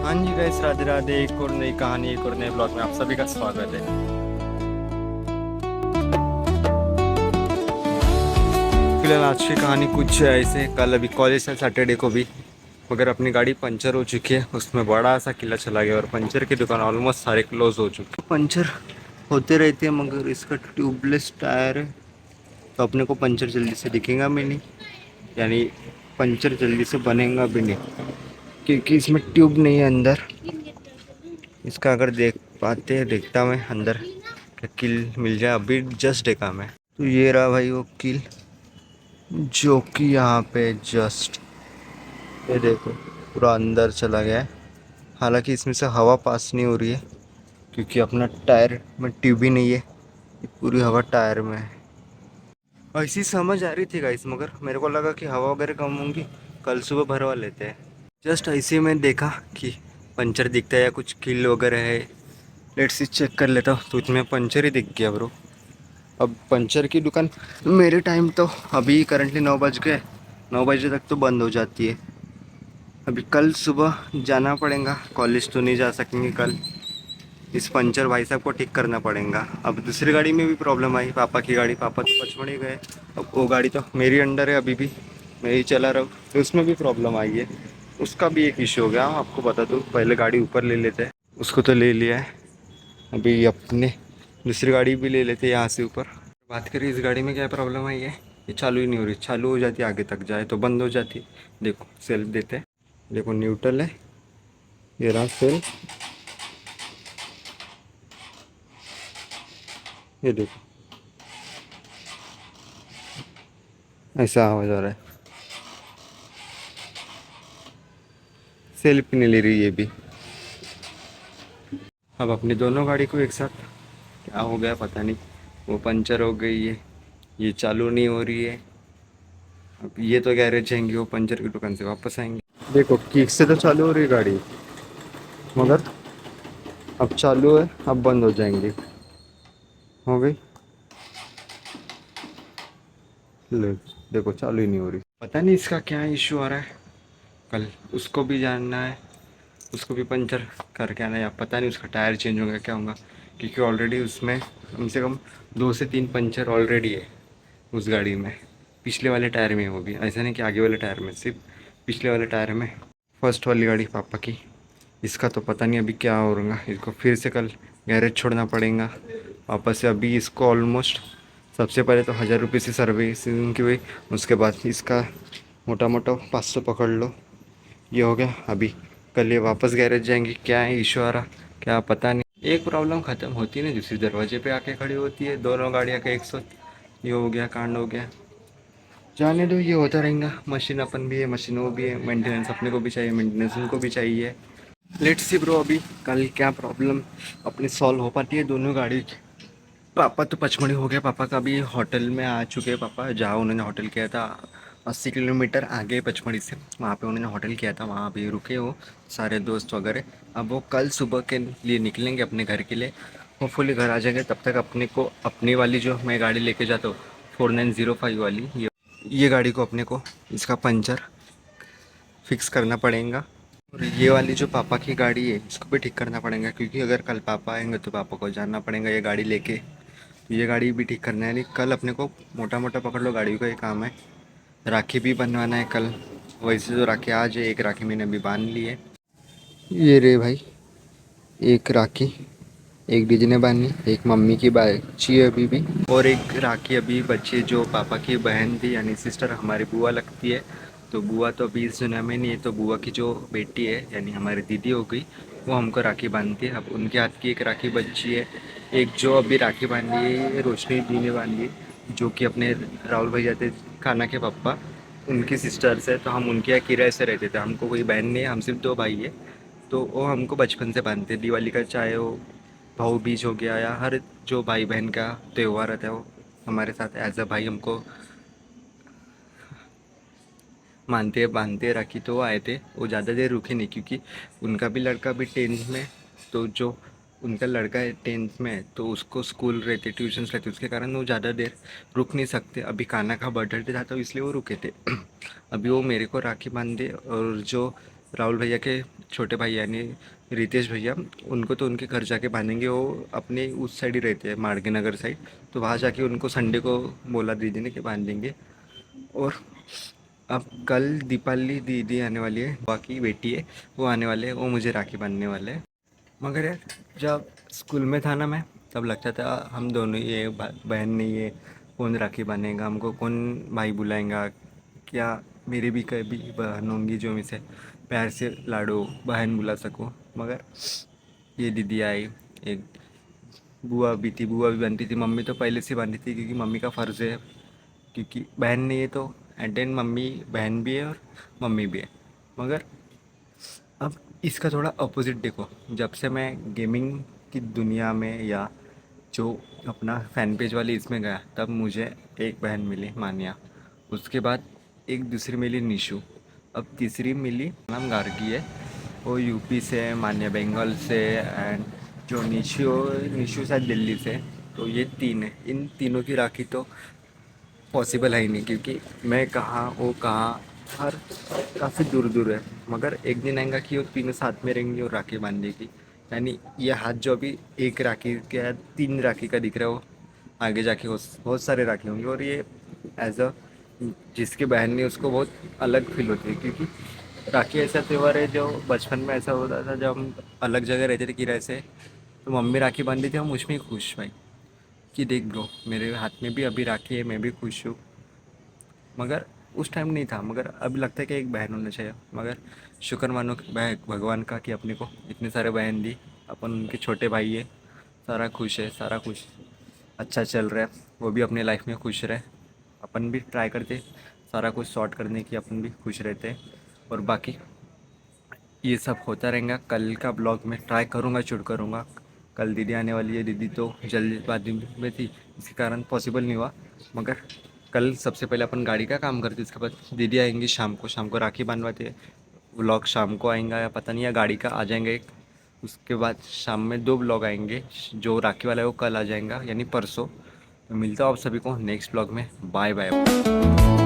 हाँ जी गाइस, राधे राधे। एक और नई कहानी, एक और नए ब्लॉग में आप सभी का स्वागत है। फिलहाल आज की कहानी कुछ ऐसे, कल अभी कॉलेज है सैटरडे को भी, मगर अपनी गाड़ी पंचर हो चुकी है। उसमें बड़ा सा किला चला गया और पंचर की दुकान ऑलमोस्ट सारे क्लोज हो चुके हैं। पंचर होते रहते हैं मगर इसका ट्यूबलेस टायर है तो अपने को पंचर जल्दी से दिखेगा भी नहीं, यानी पंचर जल्दी से बनेगा भी नहीं क्योंकि इसमें ट्यूब नहीं है अंदर। इसका अगर देख पाते हैं, देखता मैं अंदर क्या किल मिल जाए। अभी जस्ट देखा मैं तो ये रहा भाई वो किल, जो कि यहाँ पे जस्ट ये देखो पूरा अंदर चला गया है। हालांकि इसमें से हवा पास नहीं हो रही है क्योंकि अपना टायर में ट्यूब ही नहीं है, ये पूरी हवा टायर में है। ऐसी समझ आ रही थी गाइस, मगर मेरे को लगा कि हवा वगैरह कम होंगी, कल सुबह भरवा लेते हैं। जस्ट ऐसे में देखा कि पंचर दिखता है या कुछ किल वगैरह है, लेट्स सी चेक कर लेता हूँ। तो इसमें पंचर ही दिख गया ब्रो। अब पंचर की दुकान मेरे टाइम तो अभी करंटली 9 बज गए, 9 बजे तक तो बंद हो जाती है। अभी कल सुबह जाना पड़ेगा, कॉलेज तो नहीं जा सकेंगे कल। इस पंचर भाई साहब को ठीक करना पड़ेगा। अब दूसरी गाड़ी में भी प्रॉब्लम आई, पापा की गाड़ी, पापा तो पचमढ़ी गए। अब वो गाड़ी तो मेरी अंडर है, अभी भी मैं ही चला रहा हूँ, तो उसमें भी प्रॉब्लम आई है। उसका भी एक इश्यू हो गया। आपको बता दूँ, पहले गाड़ी ऊपर ले लेते हैं, उसको तो ले लिया है। अभी अपने दूसरी गाड़ी भी ले लेते हैं यहाँ से ऊपर। बात करें इस गाड़ी में क्या प्रॉब्लम आई है, ये चालू ही नहीं हो रही। चालू हो जाती है आगे तक जाए तो बंद हो जाती है। देखो सेल्फ देते हैं, देखो न्यूट्रल है, ये रहा सेल्फ, ये देखो ऐसा आवाज आ रहा है। सेल्फ नहीं ले रही ये भी। अब अपनी दोनों गाड़ी को एक साथ क्या हो गया पता नहीं, वो पंचर हो गई है, ये चालू नहीं हो रही है। अब ये तो गैरेज जाएंगे, वो पंचर की दुकान से वापस आएंगे। देखो किक से तो चालू हो रही गाड़ी, मगर अब चालू है, अब बंद हो जाएंगे। हो गई, ले देखो चालू ही नहीं हो रही। पता नहीं इसका क्या इशू आ रहा है, कल उसको भी जानना है, उसको भी पंचर करके आना है। या पता नहीं उसका टायर चेंज होगा क्या होगा, क्योंकि ऑलरेडी उसमें कम से कम 2 से 3 पंचर ऑलरेडी है उस गाड़ी में। पिछले वाले टायर में, वो भी ऐसा नहीं कि आगे वाले टायर में, सिर्फ पिछले वाले टायर में। फर्स्ट वाली गाड़ी पापा की, इसका तो पता नहीं अभी क्या होगा। इसको फिर से कल गैरेज छोड़ना पड़ेगा वापस से। अभी इसको ऑलमोस्ट सबसे पहले तो 1000 रुपये से सर्विसिंग की हुई, उसके बाद इसका मोटा मोटा 500 पकड़ लो, ये हो गया। अभी कल ये वापस गैरेज जाएंगे। क्या है इशू आ रहा क्या पता नहीं। एक प्रॉब्लम ख़त्म होती है ना, दूसरी दरवाजे पे आके खड़ी होती है। दोनों गाड़ियाँ का एक साथ ये हो गया, कांड हो गया। जाने दो, ये होता रहेगा। मशीन अपन भी है, मशीन वो भी है, मेंटेनेंस अपने को भी चाहिए, मेंटेनेंस उनको भी चाहिए। लेट्स सी ब्रो, अभी कल क्या प्रॉब्लम अपनी सॉल्व हो पाती है दोनों गाड़ी की। पापा तो पचमढ़ी हो गया, पापा का भी होटल में आ चुके हैं। पापा जहाँ उन्होंने होटल किया था 80 किलोमीटर आगे पचमढ़ी से, वहाँ पे उन्होंने होटल किया था, वहाँ भी रुके हो सारे दोस्त वगैरह। अब वो कल सुबह के लिए निकलेंगे अपने घर के लिए। होपफुली घर आ जाएंगे, तब तक अपने को अपनी वाली जो मैं गाड़ी लेके जाता हूँ 4905 वाली, ये गाड़ी को अपने को इसका पंचर फिक्स करना पड़ेगा। और ये वाली जो पापा की गाड़ी है इसको भी ठीक करना पड़ेगा, क्योंकि अगर कल पापा आएंगे तो पापा को जाना पड़ेगा ये गाड़ी लेके। तो ये गाड़ी भी ठीक करना है। नहीं कल अपने को मोटा मोटा पकड़ लो गाड़ी का ये काम है। राखी भी बनवाना है कल। वैसे तो राखी आज है, एक राखी मैंने अभी बांध ली है। ये रे भाई, एक राखी एक डीजे ने बांधी, एक मम्मी की बच्ची है अभी भी, और एक राखी अभी बच्ची है जो पापा की बहन थी, यानी सिस्टर, हमारी बुआ लगती है। तो बुआ तो अभी इस दुनिया में नहीं है, तो बुआ की जो बेटी है यानी हमारी दीदी हो गई, वो हमको राखी बांधती है। अब उनके हाथ की एक राखी बच्ची है। एक जो अभी राखी बांधी है रोशनी दी ने बांधी है, जो कि अपने राहुल भैया थे खाना के पापा, उनकी सिस्टर्स है। तो हम उनके यहाँ किराए से रहते थे, हमको कोई बहन नहीं है, हम सिर्फ 2 भाई है। तो वो हमको बचपन से बांधते, दिवाली का चाहे वो भाऊ बीज हो गया या हर जो भाई बहन का त्यौहार रहता है, वो हमारे साथ एज अ भाई हमको मानते बांधते राखी। तो वो आए थे, वो ज़्यादा देर रुके नहीं क्योंकि उनका भी लड़का भी 10th में। तो जो उनका लड़का है 10th में, तो उसको स्कूल रहते, ट्यूशन्स रहते, उसके कारण वो ज़्यादा देर रुक नहीं सकते। अभी कान्हा का बर्थडे था तो इसलिए वो रुके थे। अभी वो मेरे को राखी बांधे, और जो राहुल भैया के छोटे भाई यानी रितेश भैया, उनको तो उनके घर जाके बांधेंगे। वो अपने उस साइड ही रहते हैं, माड़गे नगर साइड। तो वहाँ जाके उनको संडे को बोला दीदी ने कि बांध देंगे। और अब कल दीपाली दीदी आने वाली है, बाकी बेटी है, वो आने वाले हैं, वो मुझे राखी बांधने वाले हैं। मगर यार जब स्कूल में था ना मैं, तब लगता था हम दोनों ही है, बहन नहीं है, कौन राखी बांधेगा हमको, कौन भाई बुलाएगा, क्या मेरी भी कभी बहन होंगी जो मुझसे प्यार से लाडो बहन बुला सकूं। मगर ये दीदी आई, एक बुआ भी थी, बुआ भी बनती थी, मम्मी तो पहले से बांधी थी क्योंकि मम्मी का फ़र्ज़ है, क्योंकि बहन नहीं है तो एट एंड मम्मी बहन भी है और मम्मी भी है। मगर अब इसका थोड़ा अपोजिट देखो, जब से मैं गेमिंग की दुनिया में या जो अपना फ़ैन पेज वाली इसमें गया, तब मुझे एक बहन मिली मान्या, उसके बाद एक दूसरी मिली निशु, अब तीसरी मिली नाम गार्गी है, वो यूपी से है, मान्या बंगाल से, एंड जो निशु निशु शायद दिल्ली से। तो ये तीन है, इन तीनों की राखी तो पॉसिबल है ही नहीं, क्योंकि मैं कहाँ वो कहाँ, हर काफ़ी दूर दूर है। मगर एक दिन आएगा कि वो तीनों साथ में रहेंगी और राखी बांधेगी। यानी ये हाथ जो अभी एक राखी के तीन राखी का दिख रहा है, वो आगे जाके बहुत सारे राखी होंगे। और ये एज अ जिसकी बहन नहीं उसको बहुत अलग फील होती है, क्योंकि राखी ऐसा त्यौहार है जो बचपन में ऐसा होता था, जब हम अलग जगह रहते थे किराए से, तो मम्मी राखी बांधती थी, हम उसमें ही खुश भाई कि देख ब्रो मेरे हाथ में भी अभी राखी है, मैं भी खुश हूँ। मगर उस टाइम नहीं था, मगर अब लगता है कि एक बहन होना चाहिए। मगर शुक्र मानो भगवान का कि अपने को इतने सारे बहन दी, अपन उनके छोटे भाई है, सारा खुश है, सारा कुछ अच्छा चल रहा है, वो भी अपने लाइफ में खुश रहे, अपन भी ट्राई करते सारा कुछ सॉर्ट करने की, अपन भी खुश रहते। और बाकी ये सब होता रहेगा। कल का ब्लॉग में ट्राई करूँगा, शूट करूँगा। कल दीदी आने वाली है, दीदी तो जल्दबाजी में थी, इसी कारण पॉसिबल नहीं हुआ। मगर कल सबसे पहले अपन गाड़ी का काम करते, उसके बाद दीदी आएंगी शाम को राखी बांधवाते। व्लॉग शाम को आएगा या पता नहीं, या गाड़ी का आ जाएंगे एक। उसके बाद शाम में दो ब्लॉग आएंगे, जो राखी वाला है वो कल आ जाएगा यानी परसों। तो मिलता हूँ आप सभी को नेक्स्ट ब्लॉग में। Bye bye.